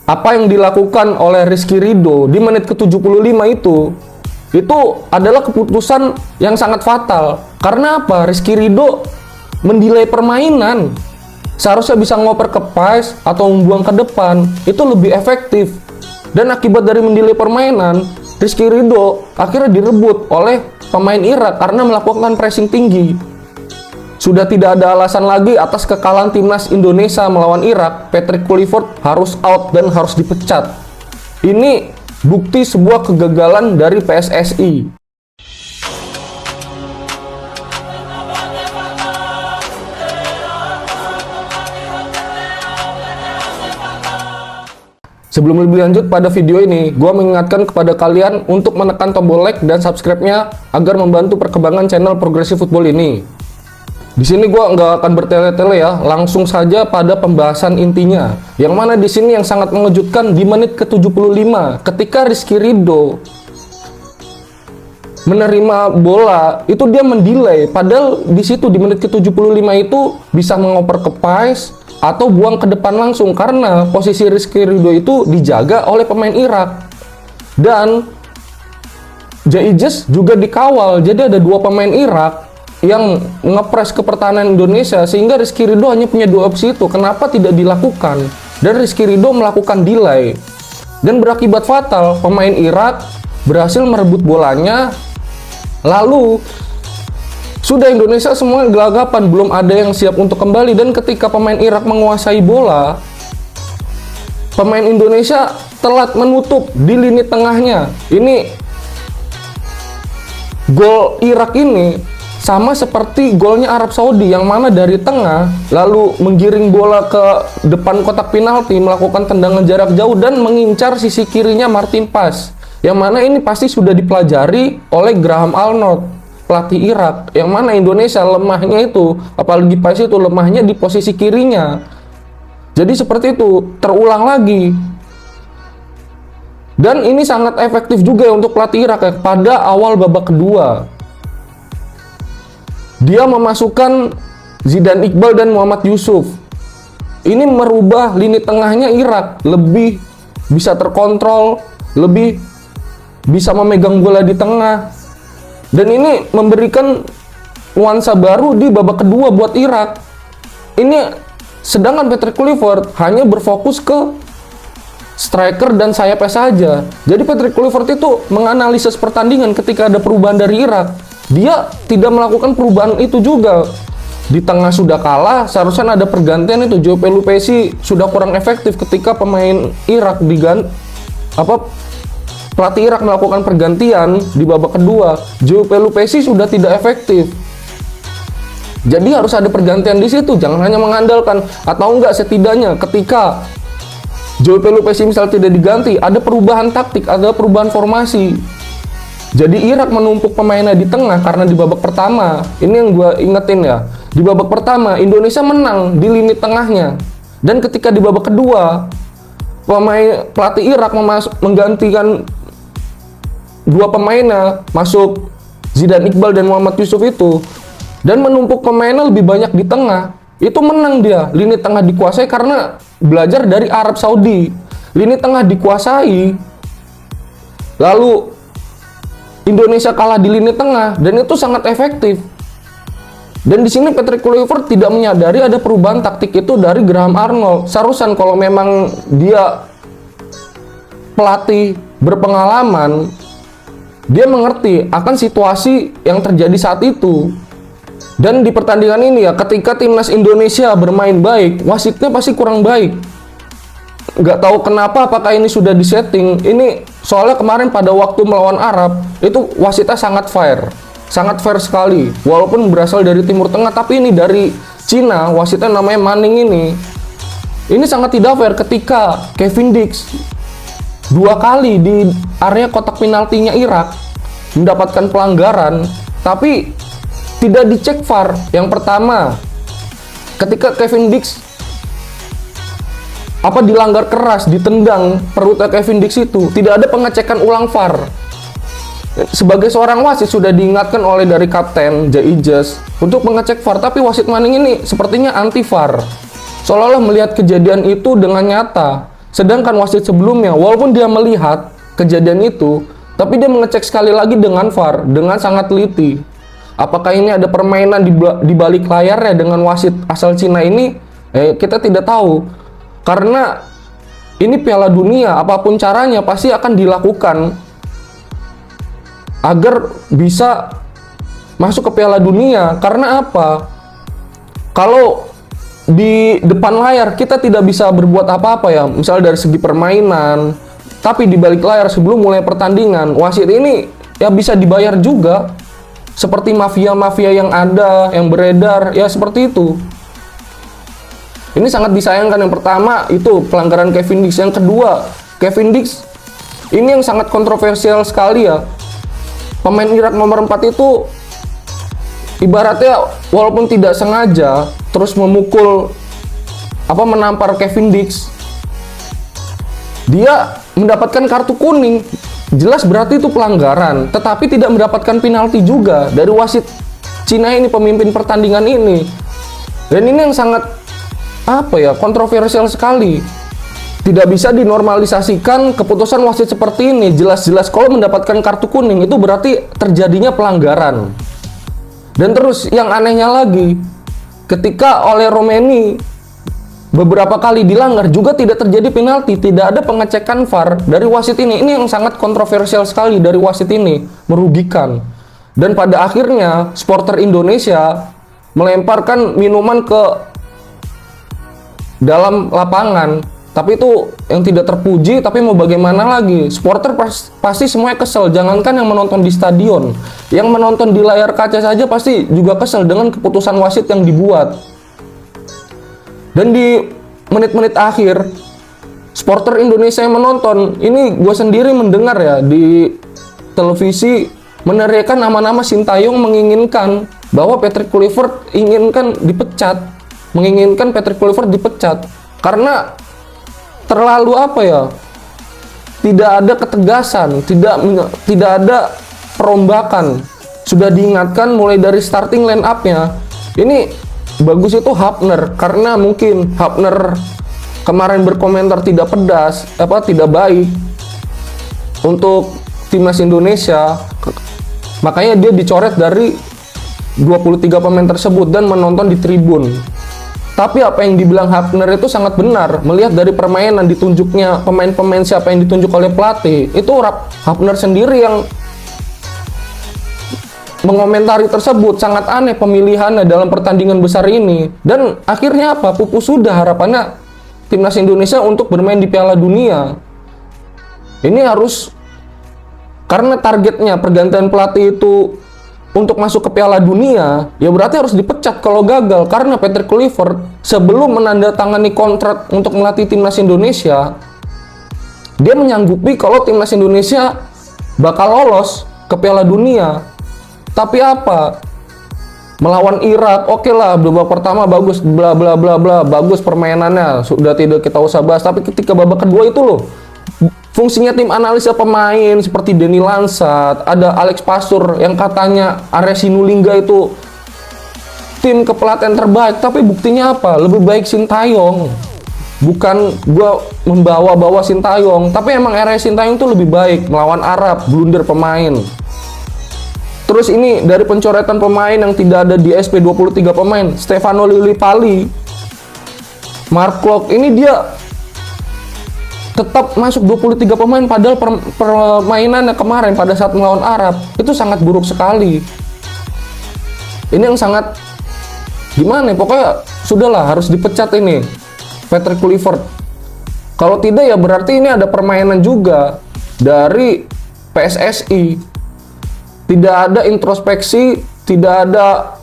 apa yang dilakukan oleh Rizky Ridho di menit ke-75 itu adalah keputusan yang sangat fatal. Karena apa? Rizky Ridho mendelay permainan. Seharusnya bisa ngoper ke pas atau membuang ke depan, itu lebih efektif. Dan akibat dari mendelay permainan, Rizky Ridho akhirnya direbut oleh pemain Irak karena melakukan pressing tinggi. Sudah tidak ada alasan lagi atas kekalahan timnas Indonesia melawan Irak. Patrick Kluivert harus out dan harus dipecat. Ini bukti sebuah kegagalan dari PSSI. Sebelum lebih lanjut pada video ini, gue mengingatkan kepada kalian untuk menekan tombol like dan subscribe-nya agar membantu perkembangan channel Progresif Football ini. Di sini gue nggak akan bertele-tele ya, langsung saja pada pembahasan intinya. Yang mana di sini yang sangat mengejutkan di menit ke-75 ketika Rizky Ridho menerima bola, itu dia mendelay. Padahal di situ di menit ke-75 itu bisa mengoper ke pas atau buang ke depan langsung karena posisi Rizky Ridho itu dijaga oleh pemain Irak. Dan Jaijez juga dikawal. Jadi ada dua pemain Irak yang ngepres ke pertahanan Indonesia sehingga Rizky Ridho hanya punya dua opsi itu. Kenapa tidak dilakukan? Dan Rizky Ridho melakukan delay dan berakibat fatal. Pemain Irak berhasil merebut bolanya. Lalu sudah Indonesia semua gelagapan, belum ada yang siap untuk kembali. Dan ketika pemain Irak menguasai bola, pemain Indonesia telat menutup di lini tengahnya. Ini gol Irak ini sama seperti golnya Arab Saudi yang mana dari tengah lalu menggiring bola ke depan kotak penalti, melakukan tendangan jarak jauh dan mengincar sisi kirinya Martin Paes. Yang mana ini pasti sudah dipelajari oleh Graham Arnold, pelatih Irak, yang mana Indonesia lemahnya itu, apalagi Paes itu lemahnya di posisi kirinya. Jadi seperti itu, terulang lagi. Dan ini sangat efektif juga untuk pelatih Irak ya, pada awal babak kedua. Dia memasukkan Zidane Iqbal dan Muhammad Yusuf. Ini merubah lini tengahnya Irak, lebih bisa terkontrol, lebih bisa memegang bola di tengah. Dan ini memberikan nuansa baru di babak kedua buat Irak. Ini sedangkan Patrick Kluivert hanya berfokus ke striker dan sayapnya saja. Jadi Patrick Kluivert itu menganalisis pertandingan ketika ada perubahan dari Irak. Dia tidak melakukan perubahan itu juga. Di tengah sudah kalah, seharusnya ada pergantian itu. Joe Pelupessy sudah kurang efektif ketika pemain Irak pelatih Irak melakukan pergantian di babak kedua. Joe Pelupessy sudah tidak efektif. Jadi harus ada pergantian di situ, jangan hanya mengandalkan. Atau enggak, setidaknya ketika Joe Pelupessy misal tidak diganti, ada perubahan taktik, ada perubahan formasi. Jadi Irak menumpuk pemainnya di tengah karena di babak pertama, ini yang gue ingetin ya, di babak pertama Indonesia menang di lini tengahnya. Dan ketika di babak kedua, pelatih Irak menggantikan dua pemainnya, masuk Zidane Iqbal dan Muhammad Yusuf itu, dan menumpuk pemainnya lebih banyak di tengah. Itu menang dia, lini tengah dikuasai karena belajar dari Arab Saudi. Lini tengah dikuasai, lalu Indonesia kalah di lini tengah dan itu sangat efektif. Dan di sini Patrick Kluivert tidak menyadari ada perubahan taktik itu dari Graham Arnold. Seharusnya kalau memang dia pelatih berpengalaman, dia mengerti akan situasi yang terjadi saat itu. Dan di pertandingan ini ya, ketika timnas Indonesia bermain baik, wasitnya pasti kurang baik. Nggak tahu kenapa, apakah ini sudah disetting. Ini soalnya kemarin pada waktu melawan Arab itu wasitnya sangat fair sekali, walaupun berasal dari Timur Tengah. Tapi ini dari Cina, wasitnya namanya Manning ini sangat tidak fair ketika Kevin Dix dua kali di area kotak penaltinya Irak mendapatkan pelanggaran tapi tidak dicek VAR. Yang pertama, ketika Kevin Dix dilanggar keras, ditendang perutnya Kevin Dix itu, tidak ada pengecekan ulang VAR. Sebagai seorang wasit sudah diingatkan oleh dari kapten Jaijez untuk mengecek VAR, tapi wasit Manning ini sepertinya anti VAR. Seolah-olah melihat kejadian itu dengan nyata. Sedangkan wasit sebelumnya, walaupun dia melihat kejadian itu, tapi dia mengecek sekali lagi dengan VAR, dengan sangat teliti. Apakah ini ada permainan di balik layarnya dengan wasit asal Cina ini? Kita tidak tahu. Karena ini Piala Dunia, apapun caranya pasti akan dilakukan agar bisa masuk ke Piala Dunia. Karena apa? Kalau di depan layar kita tidak bisa berbuat apa-apa ya, misalnya dari segi permainan, tapi di balik layar sebelum mulai pertandingan, wasit ini ya bisa dibayar juga, seperti mafia-mafia yang ada, yang beredar, ya seperti itu. Ini sangat disayangkan. Yang pertama itu pelanggaran Kevin Dix, yang kedua Kevin Dix ini yang sangat kontroversial sekali ya. Pemain Irak nomor 4 itu ibaratnya walaupun tidak sengaja terus memukul menampar Kevin Dix, dia mendapatkan kartu kuning, jelas berarti itu pelanggaran, tetapi tidak mendapatkan penalti juga dari wasit Cina ini, pemimpin pertandingan ini. Dan ini yang sangat kontroversial sekali. Tidak bisa dinormalisasikan keputusan wasit seperti ini. Jelas-jelas kalau mendapatkan kartu kuning itu berarti terjadinya pelanggaran. Dan terus yang anehnya lagi, ketika oleh Romeni beberapa kali dilanggar juga tidak terjadi penalti, tidak ada pengecekan VAR dari wasit ini. Ini yang sangat kontroversial sekali dari wasit ini, merugikan. Dan pada akhirnya supporter Indonesia melemparkan minuman ke dalam lapangan. Tapi itu yang tidak terpuji, tapi mau bagaimana lagi? Supporter pasti semuanya kesel, jangankan yang menonton di stadion, yang menonton di layar kaca saja pasti juga kesel dengan keputusan wasit yang dibuat. Dan di menit-menit akhir, supporter Indonesia yang menonton, ini gue sendiri mendengar ya di televisi meneriakan nama-nama Sintayong, menginginkan bahwa Patrick Kluivert menginginkan Patrick Kluivert dipecat karena terlalu tidak ada ketegasan, tidak ada perombakan. Sudah diingatkan mulai dari starting line up-nya. Ini bagus itu Hapner, karena mungkin Hapner kemarin berkomentar tidak pedas, tidak baik untuk timnas Indonesia. Makanya dia dicoret dari 23 pemain tersebut dan menonton di tribun. Tapi apa yang dibilang Hapner itu sangat benar. Melihat dari permainan, ditunjuknya pemain-pemain siapa yang ditunjuk oleh pelatih, itu Hapner sendiri yang mengomentari tersebut. Sangat aneh pemilihannya dalam pertandingan besar ini. Dan akhirnya pupus sudah harapannya timnas Indonesia untuk bermain di Piala Dunia. Ini harus, karena targetnya pergantian pelatih itu untuk masuk ke Piala Dunia, ya berarti harus dipecat kalau gagal. Karena Patrick Kluivert sebelum menandatangani kontrak untuk melatih timnas Indonesia, dia menyanggupi kalau timnas Indonesia bakal lolos ke Piala Dunia. Tapi melawan Irak, oke lah, babak pertama bagus, bla bla bla bla, bagus permainannya, sudah tidak kita usah bahas. Tapi ketika babak kedua itu loh, fungsinya tim analisa pemain seperti Denny Lansat, ada Alex Pastur yang katanya Arya Sinulinga itu tim kepelatihan terbaik, tapi buktinya lebih baik Sintayong. Bukan gua membawa-bawa Sintayong, tapi emang Arya Sintayong itu lebih baik melawan Arab, blunder pemain. Terus ini dari pencoretan pemain yang tidak ada di SP 23 pemain, Stefano Lillipali, Mark Klok, ini dia tetap masuk 23 pemain padahal permainannya kemarin pada saat melawan Arab itu sangat buruk sekali. Ini yang sangat gimana ya, pokoknya sudahlah, harus dipecat ini Patrick Kluivert. Kalau tidak ya berarti ini ada permainan juga dari PSSI. Tidak ada introspeksi, tidak ada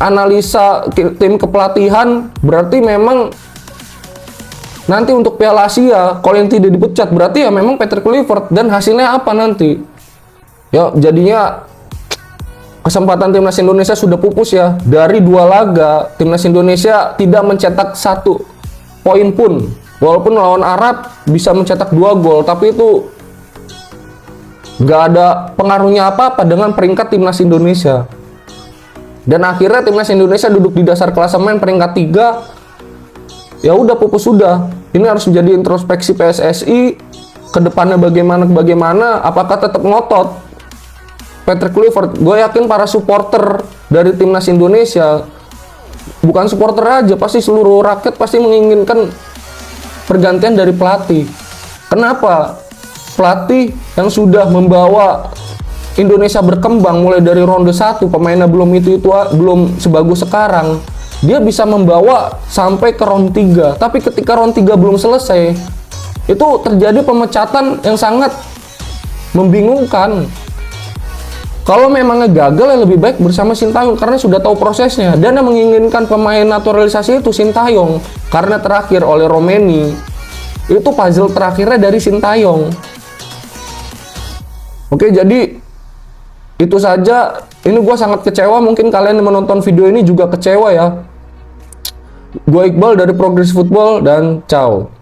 analisa tim kepelatihan, berarti memang nanti untuk Piala Asia, kalau yang tidak dipecat berarti ya memang Patrick Kluivert. Dan hasilnya apa nanti? Ya jadinya kesempatan timnas Indonesia sudah pupus ya. Dari 2 laga, timnas Indonesia tidak mencetak 1 poin pun. Walaupun lawan Arab bisa mencetak 2 gol, tapi itu nggak ada pengaruhnya apa-apa dengan peringkat timnas Indonesia. Dan akhirnya timnas Indonesia duduk di dasar klasemen peringkat 3 ya udah pupus sudah. Ini harus menjadi introspeksi PSSI ke depannya bagaimana, apakah tetap ngotot Patrick Kluivert. Gue yakin para supporter dari timnas Indonesia, bukan supporter aja, pasti seluruh rakyat pasti menginginkan pergantian dari pelatih. Kenapa? Pelatih yang sudah membawa Indonesia berkembang mulai dari ronde 1, pemainnya belum belum sebagus sekarang. Dia bisa membawa sampai ke round 3. Tapi ketika round 3 belum selesai, itu terjadi pemecatan yang sangat membingungkan. Kalau memangnya gagal, ya lebih baik bersama Sintayong karena sudah tahu prosesnya. Dan yang menginginkan pemain naturalisasi itu Sintayong karena terakhir oleh Romeni. Itu puzzle terakhirnya dari Sintayong. Oke, jadi itu saja. Ini gue sangat kecewa. Mungkin kalian yang menonton video ini juga kecewa ya. Gue Iqbal dari Progress Football dan ciao.